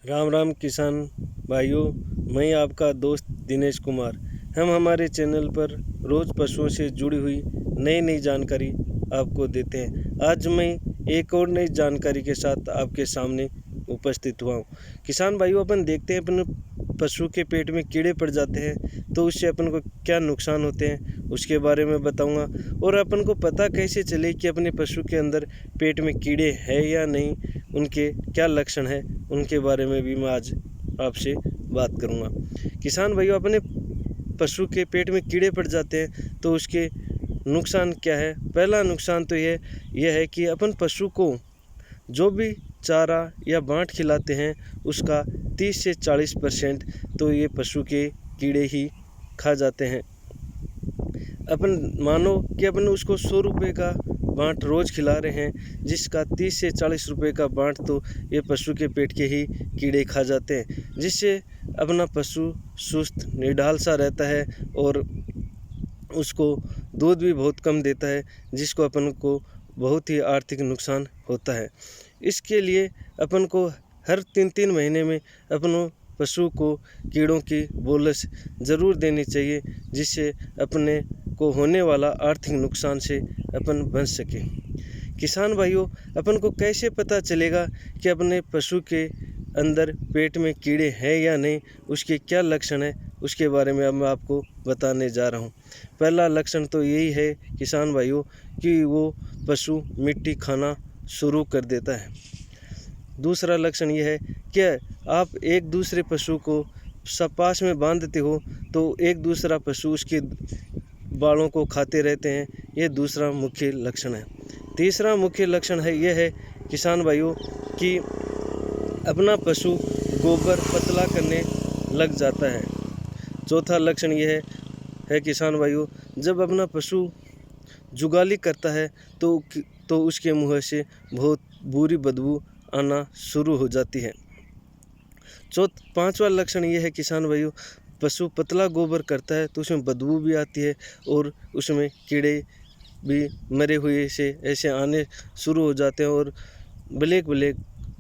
राम राम किसान भाइयों, मैं आपका दोस्त दिनेश कुमार। हम हमारे चैनल पर रोज़ पशुओं से जुड़ी हुई नई नई जानकारी आपको देते हैं। आज मैं एक और नई जानकारी के साथ आपके सामने उपस्थित हुआ हूँ। किसान भाइयों, अपन देखते हैं अपन पशु के पेट में कीड़े पड़ जाते हैं तो उससे अपन को क्या नुकसान होते हैं उसके बारे में बताऊंगा। और अपन को पता कैसे चले कि अपने पशु के अंदर पेट में कीड़े हैं या नहीं, उनके क्या लक्षण हैं, उनके बारे में भी मैं आज आपसे बात करूंगा। किसान भाइयों, अपने पशु के पेट में कीड़े पड़ जाते हैं तो उसके नुकसान क्या है। पहला नुकसान तो यह है कि अपन पशु को जो भी चारा या बाँट खिलाते हैं उसका 30 से 40% तो ये पशु के कीड़े ही खा जाते हैं। अपन मानो कि अपन उसको 100 रुपये का बाँट रोज़ खिला रहे हैं, जिसका 30 से 40 रुपये का बाँट तो ये पशु के पेट के ही कीड़े खा जाते हैं, जिससे अपना पशु सुस्त निढाल सा रहता है और उसको दूध भी बहुत कम देता है, जिसको अपन को बहुत ही आर्थिक नुकसान होता है। इसके लिए अपन को हर 3-3 महीने में अपनों पशु को कीड़ों की बोलस ज़रूर देनी चाहिए, जिससे अपने को होने वाला आर्थिक नुकसान से अपन बच सके। किसान भाइयों, अपन को कैसे पता चलेगा कि अपने पशु के अंदर पेट में कीड़े हैं या नहीं, उसके क्या लक्षण हैं, उसके बारे में अब मैं आपको बताने जा रहा हूँ। पहला लक्षण तो यही है किसान भाइयों कि वो पशु मिट्टी खाना शुरू कर देता है। दूसरा लक्षण यह है कि आप एक दूसरे पशु को सब पास में बांधते हो तो एक दूसरा पशु उसके बालों को खाते रहते हैं। यह दूसरा मुख्य लक्षण है। तीसरा मुख्य लक्षण है यह है किसान भाइयों कि अपना पशु गोबर पतला करने लग जाता है। चौथा लक्षण यह है किसान भाइयों, जब अपना पशु जुगाली करता है तो उसके मुँह से बहुत बुरी बदबू आना शुरू हो जाती है। पांचवा लक्षण ये है किसान भाइयों, पशु पतला गोबर करता है तो उसमें बदबू भी आती है और उसमें कीड़े भी मरे हुए से ऐसे आने शुरू हो जाते हैं और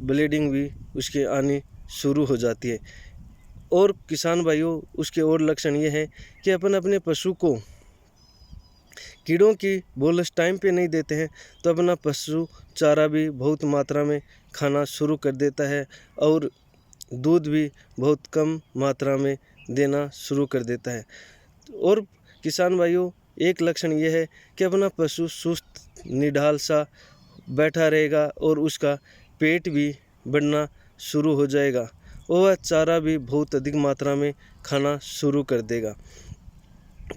ब्लीडिंग भी उसके आने शुरू हो जाती है। और किसान भाइयों, उसके और लक्षण ये हैं कि अपन अपने पशु को कीड़ों की बोलस टाइम पे नहीं देते हैं तो अपना पशु चारा भी बहुत मात्रा में खाना शुरू कर देता है और दूध भी बहुत कम मात्रा में देना शुरू कर देता है। और किसान भाइयों, एक लक्षण यह है कि अपना पशु सुस्त निढाल सा बैठा रहेगा और उसका पेट भी बढ़ना शुरू हो जाएगा और वह चारा भी बहुत अधिक मात्रा में खाना शुरू कर देगा।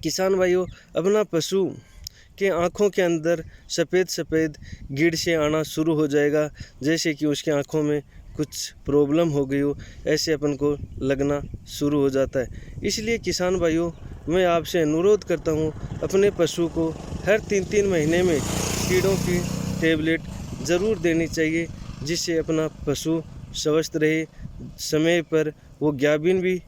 किसान भाइयों, अपना पशु के आँखों के अंदर सफ़ेद सफ़ेद गिड़ से आना शुरू हो जाएगा, जैसे कि उसके आँखों में कुछ प्रॉब्लम हो गई हो, ऐसे अपन को लगना शुरू हो जाता है। इसलिए किसान भाइयों, मैं आपसे अनुरोध करता हूँ, अपने पशु को हर 3-3 महीने में कीड़ों की टेबलेट ज़रूर देनी चाहिए, जिससे अपना पशु स्वस्थ रहे, समय पर वो गाभिन भी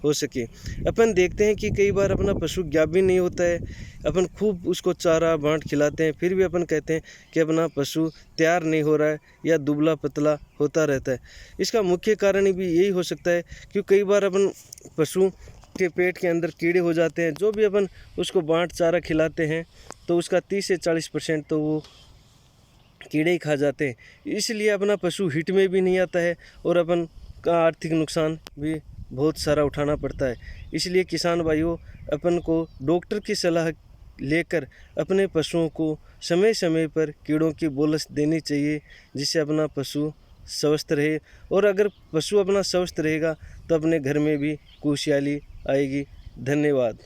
हो सके। अपन देखते हैं कि कई बार अपना पशु गाभिन नहीं होता है, अपन खूब उसको चारा बाँट खिलाते हैं, फिर भी अपन कहते हैं कि अपना पशु तैयार नहीं हो रहा है या दुबला पतला होता रहता है। इसका मुख्य कारण भी यही हो सकता है कि कई बार अपन पशु के पेट के अंदर कीड़े हो जाते हैं। जो भी अपन उसको बाँट चारा खिलाते हैं तो उसका 30 से 40% तो वो कीड़े ही खा जाते हैं। इसलिए अपना पशु हिट में भी नहीं आता है और अपन का आर्थिक नुकसान भी बहुत सारा उठाना पड़ता है। इसलिए किसान भाइयों, अपन को डॉक्टर की सलाह लेकर अपने पशुओं को समय समय पर कीड़ों की बोलस देनी चाहिए, जिससे अपना पशु स्वस्थ रहे। और अगर पशु अपना स्वस्थ रहेगा तो अपने घर में भी खुशहाली आएगी। धन्यवाद।